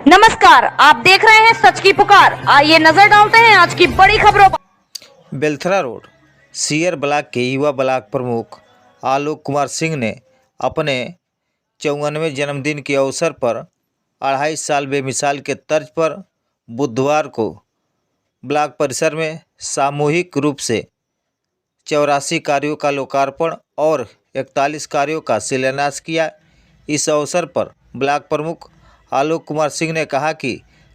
नमस्कार, आप देख रहे हैं सच की पुकार। आइए नजर डालते हैं आज की बड़ी खबरों पर। बेलथरा रोड सीयर ब्लॉक के युवा ब्लॉक प्रमुख आलोक कुमार सिंह ने अपने 54वें जन्मदिन के अवसर पर 2.5 साल बेमिसाल के तर्ज पर बुधवार को ब्लॉक परिसर में सामूहिक रूप से 84 कार्यों का लोकार्पण और 41 कार्यों का शिलान्यास किया। इस अवसर पर ब्लॉक प्रमुख आलोक कुमार सिंह ने कहा कि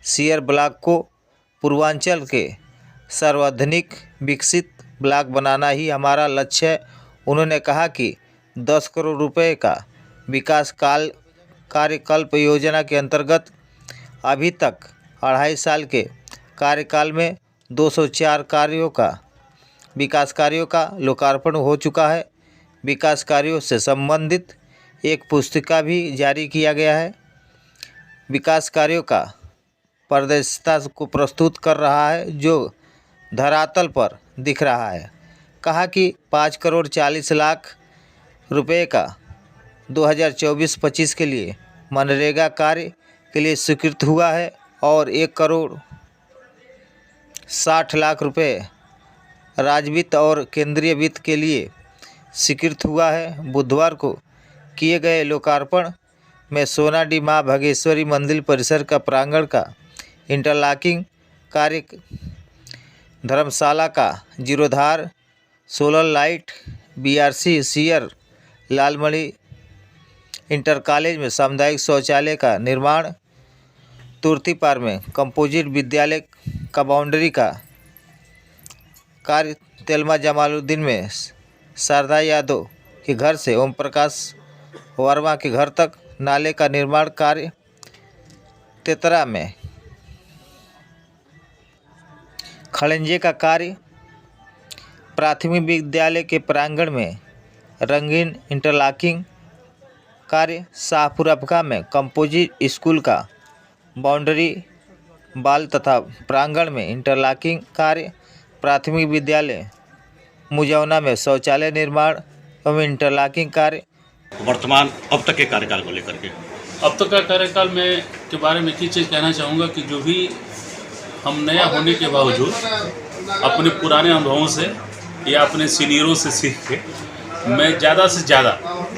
सीयर ब्लॉक को पूर्वांचल के सर्वाधिक विकसित ब्लॉक बनाना ही हमारा लक्ष्य है। उन्होंने कहा कि 10 करोड़ रुपए का विकास कार्यकल्प योजना के अंतर्गत अभी तक 2.5 साल के कार्यकाल में 204 विकास कार्यों का लोकार्पण हो चुका है। विकास कार्यों से संबंधित एक पुस्तिका भी जारी किया गया है। विकास कार्यों का पारदर्शिता को प्रस्तुत कर रहा है जो धरातल पर दिख रहा है। कहा कि 5 करोड़ 40 लाख रुपए का 2024-25 के लिए मनरेगा कार्य के लिए स्वीकृत हुआ है और 1 करोड़ 60 लाख रुपए राज्य वित्त और केंद्रीय वित्त के लिए स्वीकृत हुआ है। बुधवार को किए गए लोकार्पण में सोनाडी माँ भगेश्वरी मंदिर परिसर का प्रांगण का इंटरलॉकिंग कार्य, धर्मशाला का जीरोधार, सोलर लाइट, बीआरसी सीयर लालमणि इंटर कॉलेज में सामुदायिक शौचालय का निर्माण, तुर्तीपार में कंपोजिट विद्यालय का बाउंड्री का कार्य, तेलमा जमालुद्दीन में शारदा यादव के घर से ओम प्रकाश वर्मा के घर तक नाले का निर्माण कार्य, तेतरा में खड़ंजे का कार्य, प्राथमिक विद्यालय के प्रांगण में रंगीन इंटरलॉकिंग कार्य, शाहपुरा में कंपोजिट स्कूल का बाउंड्री बाल तथा प्रांगण में इंटरलॉकिंग कार्य, प्राथमिक विद्यालय मुजौना में शौचालय निर्माण एवं इंटरलॉकिंग कार्य। वर्तमान अब तक के कार्यकाल को लेकर के अब तक का कार्यकाल में के बारे में एक ही चीज़ कहना चाहूँगा कि जो भी हम नया होने के बावजूद अपने पुराने अनुभवों से या अपने सीनियरों से सीख के मैं ज़्यादा से ज़्यादा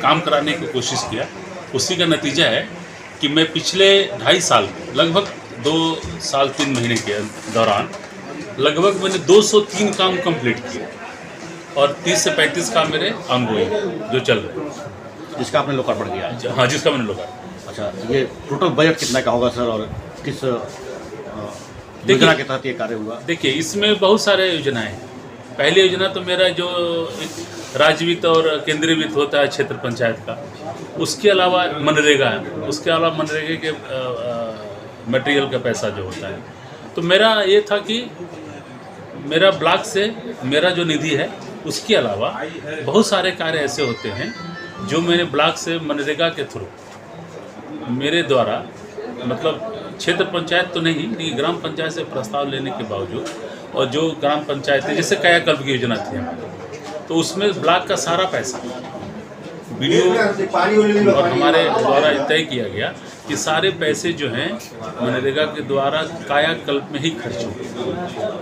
काम कराने की कोशिश किया। उसी का नतीजा है कि मैं पिछले 2.5 साल लगभग 2 साल 3 महीने के दौरान लगभग मैंने 203 काम कंप्लीट किए और 30 से 35 काम मेरे ऑनगोइंग जो चल रहे हैं, जिसका आपने लोकार्पण किया है। हाँ, जिसका मैंने लोकार्पण। अच्छा, ये टोटल बजट कितना का होगा सर और किस योजना के तहत ये कार्य हुआ? देखिए, इसमें बहुत सारे योजनाएं हैं। पहली योजना तो मेरा जो राज्य वित्त और केंद्रीय वित्त होता है क्षेत्र पंचायत का, उसके अलावा मनरेगा है, उसके अलावा मनरेगा के मटेरियल का पैसा जो होता है। तो मेरा ये था कि मेरा ब्लॉक से मेरा जो निधि है उसके अलावा बहुत सारे कार्य ऐसे होते हैं जो मैंने ब्लॉक से मनरेगा के थ्रू मेरे द्वारा, मतलब क्षेत्र पंचायत तो नहीं लेकिन ग्राम पंचायत से प्रस्ताव लेने के बावजूद, और जो ग्राम पंचायतें जैसे कायाकल्प की योजना थी हमारी, तो उसमें ब्लॉक का सारा पैसा वीडियो और हमारे द्वारा तय किया गया कि सारे पैसे जो हैं मनरेगा के द्वारा कायाकल्प में ही खर्च हुए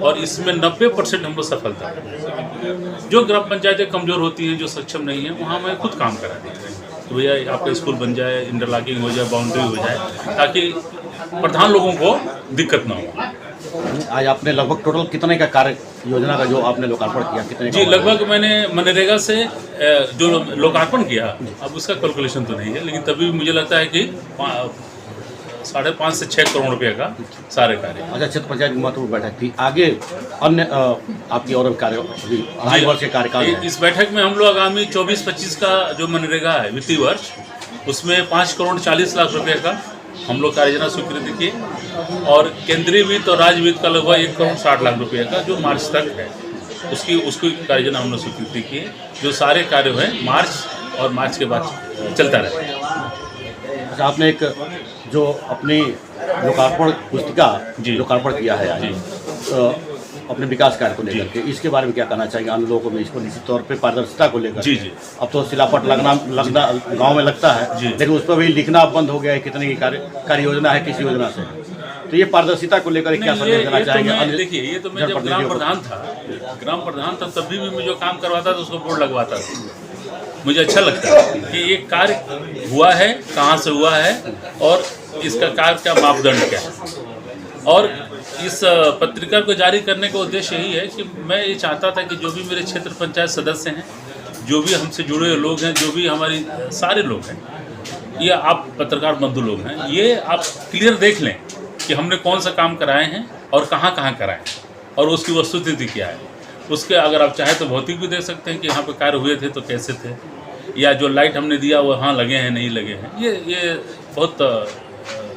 और इसमें 90% हम लोग सफलता है। जो ग्राम पंचायतें कमज़ोर होती हैं, जो सक्षम नहीं है, वहाँ मैं खुद काम करा देते हैं तो भैया आपका स्कूल बन जाए, इंटरलॉकिंग हो जाए, बाउंड्री हो जाए, ताकि प्रधान लोगों को दिक्कत ना हो। आज आपने लगभग टोटल कितने का कार्य योजना का जो आपने लोकार्पण किया, कितने जी, लगभग मैंने मनरेगा से जो लोकार्पण किया, अब उसका कैलकुलेशन तो नहीं है, लेकिन तभी मुझे लगता है कि 5.5 से 6 करोड़ रुपए का सारे कार्य। अच्छा, क्षेत्र पंचायत की महत्वपूर्ण बैठक थी। आगे अन्य आपकी और कार्य 2.5 वर्ष के कार्यकाल है। इस बैठक में हम लोग आगामी 24-25 का जो मनरेगा है वित्तीय वर्ष, उसमें 5 करोड़ 40 लाख रुपए का हम लोग कार्य योजना स्वीकृति किए और केंद्रीय वित्त और राज्य वित्त का लगभग 1 करोड़ 60 लाख रुपए का जो मार्च तक है उसकी कार्य योजना हम लोग स्वीकृति किए। जो सारे कार्य हैं मार्च और मार्च के बाद चलता रहेगा। अच्छा, आपने एक जो अपनी लोकार्पण पुस्तिका लोकार्पण किया है आज अपने विकास कार्य को लेकर के, इसके बारे में क्या कहना चाहिए अन्य लोगों को? इसको निश्चित तौर पे पारदर्शिता को लेकर जी जी अब तो शिलापट लगना गांव में लगता है, लेकिन उस पर भी लिखना बंद हो गया है। कितने की कार्य योजना है, किस योजना से? तो ये पारदर्शिता को लेकर क्या नहीं, संदेश देना ये तो चाहेंगे? मैं देखिए, ये तो मैं जब ग्राम प्रधान था तभी भी मैं जो काम करवाता था उसको बोर्ड लगवाता था। मुझे अच्छा लगता है कि ये कार्य हुआ है, कहाँ से हुआ है और इसका कार्य क्या मापदंड क्या है। और इस पत्रिका को जारी करने का उद्देश्य यही है कि मैं ये चाहता था कि जो भी मेरे क्षेत्र पंचायत सदस्य हैं, जो भी हमसे जुड़े हुए लोग हैं, जो भी हमारी सारे लोग हैं, ये आप पत्रकार बंधु लोग हैं, ये आप क्लियर देख लें कि हमने कौन सा काम कराए हैं और कहाँ कहाँ कराए हैं और उसकी वस्तुस्थिति क्या है। उसके अगर आप चाहें तो भौतिक भी देख सकते हैं कि यहाँ पे कार्य हुए थे तो कैसे थे, या जो लाइट हमने दिया वो हाँ लगे हैं नहीं लगे हैं। ये बहुत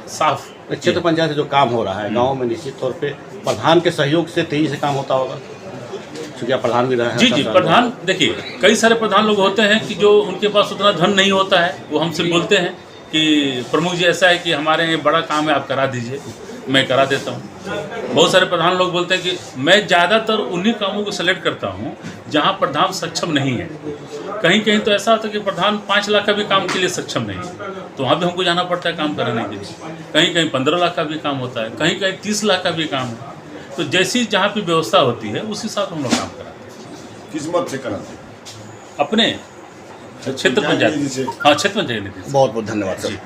साफ क्षेत्र पंचायत से जो काम हो रहा है गाँव में, निश्चित तौर पे प्रधान के सहयोग से तेजी से काम होता होगा, क्योंकि आप प्रधान भी रहे हैं। जी, प्रधान देखिए, कई सारे प्रधान लोग होते हैं कि जो उनके पास उतना धन नहीं होता है, वो हमसे बोलते हैं कि प्रमुख जी ऐसा है कि हमारे यहाँ बड़ा काम है, आप करा दीजिए, मैं करा देता हूँ। बहुत सारे प्रधान लोग बोलते हैं कि मैं ज़्यादातर उन्हीं कामों को सेलेक्ट करता हूँ जहाँ प्रधान सक्षम नहीं है। कहीं कहीं तो ऐसा होता है कि प्रधान 5 लाख का भी काम के लिए सक्षम नहीं है, तो वहाँ भी हमको जाना पड़ता है काम कराने के लिए। कहीं कहीं 15 लाख का भी काम होता है, कहीं कहीं 30 लाख का भी काम है। तो जैसी जहाँ पे व्यवस्था होती है उसी हिसाब से हम लोग काम कराते हैं। किस मत से कराते हैं? अपने क्षेत्र पंचायत, हाँ क्षेत्र पंचायत निधि से। बहुत बहुत धन्यवाद सर। जी।